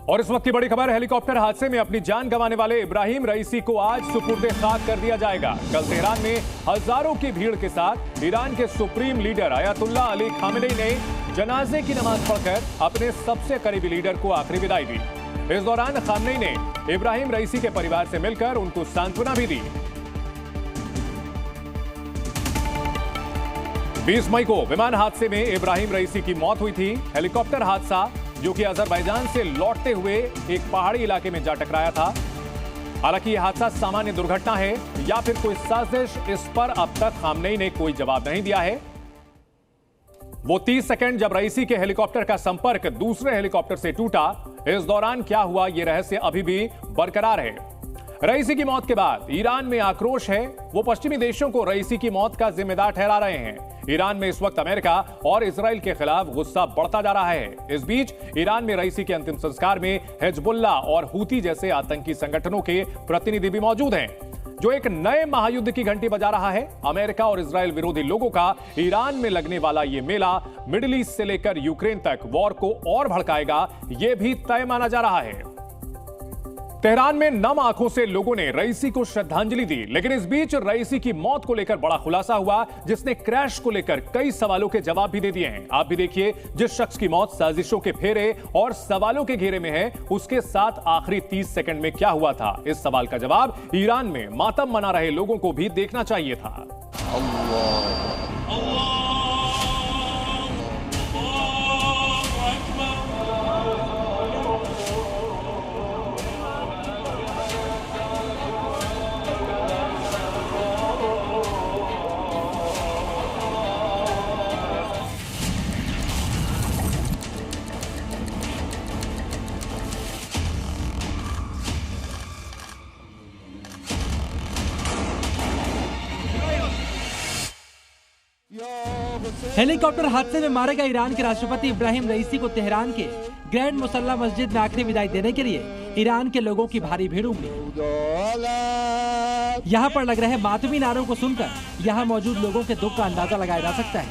और इस वक्त की बड़ी खबर, हेलीकॉप्टर हादसे में अपनी जान गंवाने वाले इब्राहिम रईसी को आज सुपुर्दे खाक कर दिया जाएगा। कल तेहरान में हजारों की भीड़ के साथ ईरान के supreme leader Ayatollah Ali Khamenei ने जनाजे की नमाज पढ़कर अपने सबसे करीबी लीडर को आखिरी विदाई दी। इस दौरान खामेनी ने इब्राहिम रईसी के परिवार से मिलकर उनको सांत्वना भी दी। 20 मई को विमान हादसे में इब्राहिम रईसी की मौत हुई थी। हेलीकॉप्टर हादसा जो कि अजरबैजान से लौटते हुए एक पहाड़ी इलाके में जा टकराया था। हालांकि यह हादसा सामान्य दुर्घटना है या फिर कोई साजिश, इस पर अब तक खामेनी ने कोई जवाब नहीं दिया है। वो 30 सेकंड जब रईसी के हेलीकॉप्टर का संपर्क दूसरे हेलीकॉप्टर से टूटा, इस दौरान क्या हुआ यह रहस्य अभी भी बरकरार है। रईसी की मौत के बाद ईरान में आक्रोश है। वो पश्चिमी देशों को रईसी की मौत का जिम्मेदार ठहरा रहे हैं। ईरान में इस वक्त अमेरिका और इजराइल के खिलाफ गुस्सा बढ़ता जा रहा है। इस बीच ईरान में रईसी के अंतिम संस्कार में हिजबुल्लाह और हूती जैसे आतंकी संगठनों के प्रतिनिधि भी मौजूद हैं, जो एक नए महायुद्ध की घंटी बजा रहा है। अमेरिका और इजराइल विरोधी लोगों का ईरान में लगने वाला यह मेला मिडिल ईस्ट से लेकर यूक्रेन तक वॉर को और भड़काएगा, यह भी तय माना जा रहा है। तेहरान में नम आंखों से लोगों ने रईसी को श्रद्धांजलि दी, लेकिन इस बीच रईसी की मौत को लेकर बड़ा खुलासा हुआ, जिसने क्रैश को लेकर कई सवालों के जवाब भी दे दिए हैं। आप भी देखिए, जिस शख्स की मौत साजिशों के फेरे और सवालों के घेरे में है, उसके साथ आखिरी 30 सेकंड में क्या हुआ था। इस सवाल का जवाब ईरान में मातम मना रहे लोगों को भी देखना चाहिए था। हेलीकॉप्टर हादसे में मारे गए ईरान के राष्ट्रपति इब्राहिम रईसी को तेहरान के ग्रैंड मुसल्ला मस्जिद में आखिरी विदाई देने के लिए ईरान के लोगों की भारी भीड़ उमड़ी। यहाँ पर लग रहे मातमी नारों को सुनकर यहाँ मौजूद लोगों के दुख का अंदाजा लगाया जा सकता है।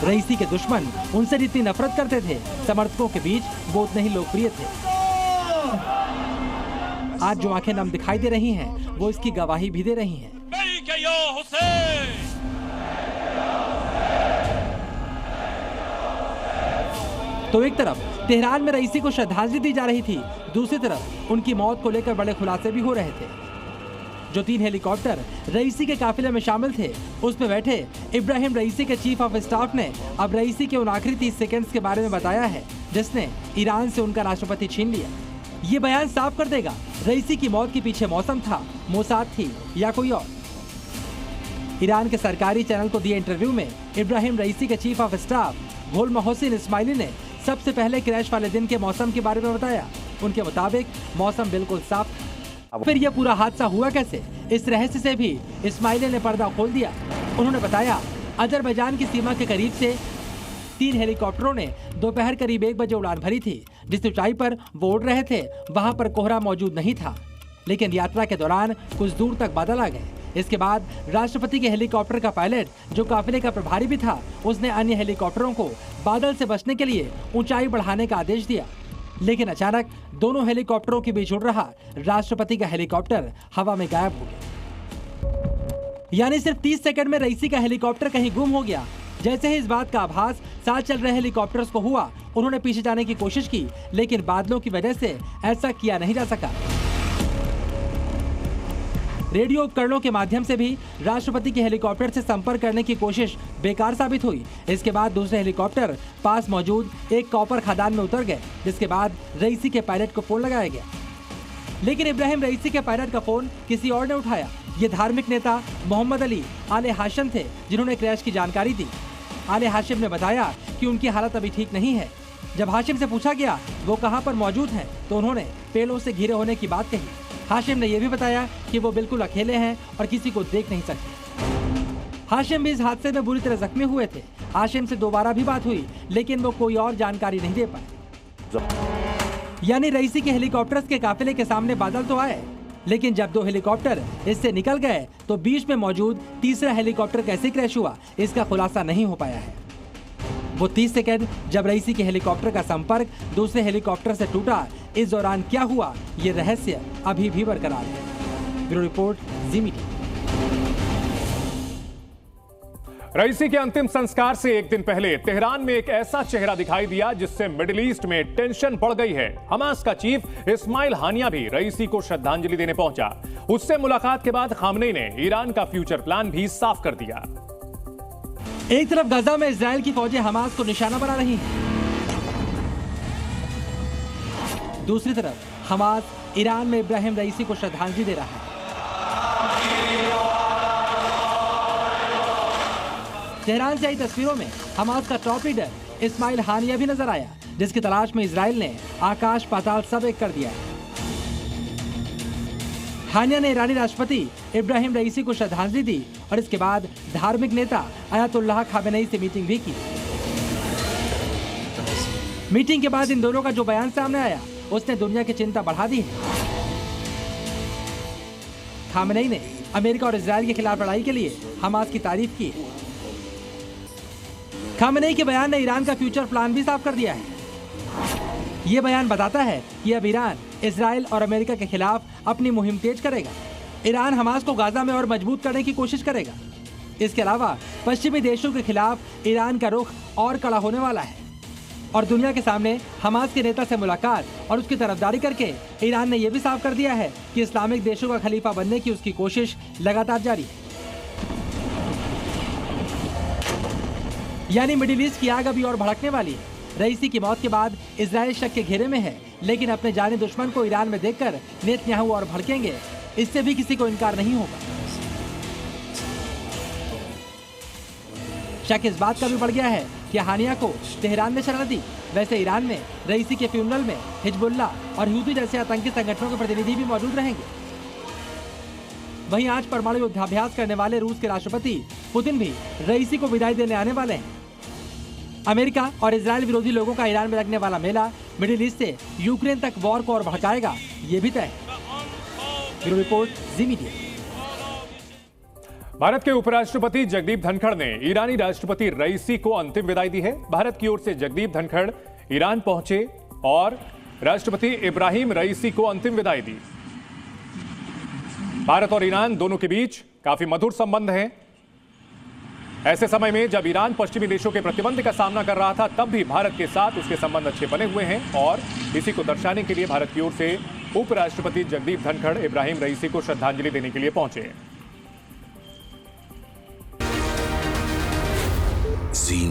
रईसी के दुश्मन उनसे जितनी नफरत करते थे, समर्थकों के बीच वो उतने ही लोकप्रिय थे। आज जो आंखें नम दिखाई दे रही हैं, वो इसकी गवाही भी दे रही हैं। तो एक तरफ तेहरान में रईसी को श्रद्धांजलि दी जा रही थी, दूसरी तरफ उनकी मौत को लेकर बड़े खुलासे भी हो रहे थे। जो 3 हेलीकॉप्टर रईसी के काफिले में शामिल थे, उसमें बैठे इब्राहिम रईसी के चीफ ऑफ स्टाफ ने अब रईसी के उन आखिरी 30 सेकंड्स के बारे में बताया है, जिसने ईरान से उनका राष्ट्रपति छीन लिया। ये बयान साफ कर देगा रईसी की मौत के पीछे मौसम था, मोसाद थी या कोई और। ईरान के सरकारी चैनल को दिए इंटरव्यू में इब्राहिम रईसी के चीफ ऑफ स्टाफ घोल मोहसिन इस्माइली ने सबसे पहले क्रैश वाले दिन के मौसम के बारे में बताया। उनके मुताबिक मौसम बिल्कुल साफ था। फिर यह पूरा हादसा हुआ कैसे, इस रहस्य से भी इस्माइली ने पर्दा खोल दिया। उन्होंने बताया, अजरबैजान की सीमा के करीब से 3 हेलीकॉप्टरों ने दोपहर करीब 1 बजे उड़ान भरी थी। जिस ऊंचाई पर वो उड़ रहे थे, वहां पर कोहरा मौजूद नहीं था, लेकिन यात्रा के दौरान कुछ दूर तक बादल आ गए। इसके बाद राष्ट्रपति के हेलीकॉप्टर का पायलट, जो काफिले का प्रभारी भी था, उसने अन्य हेलीकॉप्टरों को बादल से बचने के लिए ऊंचाई बढ़ाने का आदेश दिया। लेकिन अचानक दोनों हेलीकॉप्टरों के बीच उड़ रहा राष्ट्रपति का हेलीकॉप्टर हवा में गायब हो गया। यानी सिर्फ 30 सेकंड में रईसी का हेलीकॉप्टर कहीं गुम हो गया। जैसे ही इस बात का आभास साथ चल रहे हेलीकॉप्टर्स को हुआ, उन्होंने पीछे जाने की कोशिश की, लेकिन बादलों की वजह से ऐसा किया नहीं जा सका। रेडियो उपकरणों के माध्यम से भी राष्ट्रपति के हेलीकॉप्टर से संपर्क करने की कोशिश बेकार साबित हुई। इसके बाद दूसरे हेलीकॉप्टर पास मौजूद एक कॉपर खदान में उतर गए, जिसके बाद रईसी के पायलट को फोन लगाया गया। लेकिन इब्राहिम रईसी के पायलट का फोन किसी और ने उठाया। ये धार्मिक नेता मोहम्मद अली आले हाशिम थे, जिन्होंने क्रैश की जानकारी दी। आले हाशिम ने बताया कि उनकी हालत अभी ठीक नहीं है। जब हाशिम से पूछा गया वो कहां पर मौजूद हैं, तो उन्होंने पेड़ों से घिरे होने की बात कही। हाशिम ने यह भी बताया कि वो बिल्कुल अकेले हैं और किसी को देख नहीं सकते। हाशिम भी इस हादसे में बुरी तरह जख्मी हुए थे। हाशिम से दोबारा भी बात हुई, लेकिन वो कोई और जानकारी नहीं दे पाए। यानी रईसी के हेलीकॉप्टर्स के काफिले के सामने बादल तो आए, लेकिन जब 2 हेलीकॉप्टर इससे निकल गए, तो बीच में मौजूद तीसरा हेलीकॉप्टर कैसे क्रैश हुआ, इसका खुलासा नहीं हो पाया है। वो 30 सेकंड जब रईसी के हेलीकॉप्टर का संपर्क दूसरे हेलीकॉप्टर से टूटा, इस दौरान क्या हुआ, ये रहस्य अभी भी बरकरार है। ब्यूरो रिपोर्ट, जी मीडिया। रईसी के अंतिम संस्कार से एक दिन पहले तेहरान में एक ऐसा चेहरा दिखाई दिया जिससे मिडिल ईस्ट में टेंशन बढ़ गई है। हमास का चीफ इस्माइल हानिया भी रईसी को श्रद्धांजलि देने पहुंचा। उससे मुलाकात के बाद खामनेई ने ईरान का फ्यूचर प्लान भी साफ कर दिया। एक तरफ गाजा में इजराइल की फौजें हमास को निशाना बना रही हैं, दूसरी तरफ हमास ईरान में इब्राहिम रईसी को श्रद्धांजलि दे रहा है। तेहरान से आई तस्वीरों में हमास का टॉप लीडर इस्माइल हानिया भी नजर आया, जिसकी तलाश में इजराइल ने आकाश पाताल सब एक कर दिया है। हानिया ने ईरानी राष्ट्रपति इब्राहिम रईसी को श्रद्धांजलि दी और इसके बाद धार्मिक नेता अयातुल्लाह खामेनेई से मीटिंग भी की। मीटिंग के बाद इन दोनों का जो बयान सामने आया, उसने दुनिया की चिंता बढ़ा दी है। खामेनेई ने अमेरिका और इजराइल के खिलाफ लड़ाई के लिए हमास की तारीफ की है। खामेनेई के बयान ने ईरान का फ्यूचर प्लान भी साफ कर दिया है। ये बयान बताता है कि अब ईरान इजराइल और अमेरिका के खिलाफ अपनी मुहिम तेज करेगा। ईरान हमास को गाजा में और मजबूत करने की कोशिश करेगा। इसके अलावा पश्चिमी देशों के खिलाफ ईरान का रुख और कड़ा होने वाला है और दुनिया के सामने हमास के नेता से मुलाकात और उसकी तरफदारी करके ईरान ने यह भी साफ कर दिया है कि इस्लामिक देशों का खलीफा बनने की उसकी कोशिश लगातार जारी है। यानी मिडिल ईस्ट की आग अभी और भड़कने वाली है। रईसी की मौत के बाद इजराइल शक के घेरे में है, लेकिन अपने जाने दुश्मन को ईरान में देखकर नेतन्याहू और भड़केंगे, इससे भी किसी को इनकार नहीं होगा। शक इस बात का भी बढ़ गया है कि हानिया को तेहरान ने शरण दी। वैसे ईरान में रईसी के फ्यूनरल में हिजबुल्लाह और हूती जैसे आतंकी संगठनों के प्रतिनिधि भी मौजूद रहेंगे। वहीं आज परमाणु युद्धाभ्यास करने वाले रूस के राष्ट्रपति पुतिन भी रईसी को विदाई देने आने वाले हैं। अमेरिका और इजराइल विरोधी लोगों का ईरान में लगने वाला मेला मिडिल ईस्ट से यूक्रेन तक वॉर को और भड़काएगा, ये भी तय है। ब्यूरो रिपोर्ट, जी मीडिया। भारत के उपराष्ट्रपति जगदीप धनखड़ ने ईरानी राष्ट्रपति रईसी को अंतिम विदाई दी है। भारत की ओर से जगदीप धनखड़ ईरान पहुंचे और राष्ट्रपति इब्राहिम रईसी को अंतिम विदाई दी। भारत और ईरान दोनों के बीच काफी मधुर संबंध हैं। ऐसे समय में जब ईरान पश्चिमी देशों के प्रतिबंध का सामना कर रहा था, तब भी भारत के साथ उसके संबंध अच्छे बने हुए हैं और इसी को दर्शाने के लिए भारत की ओर से उपराष्ट्रपति जगदीप धनखड़ इब्राहिम रईसी को श्रद्धांजलि देने के लिए पहुंचे। जी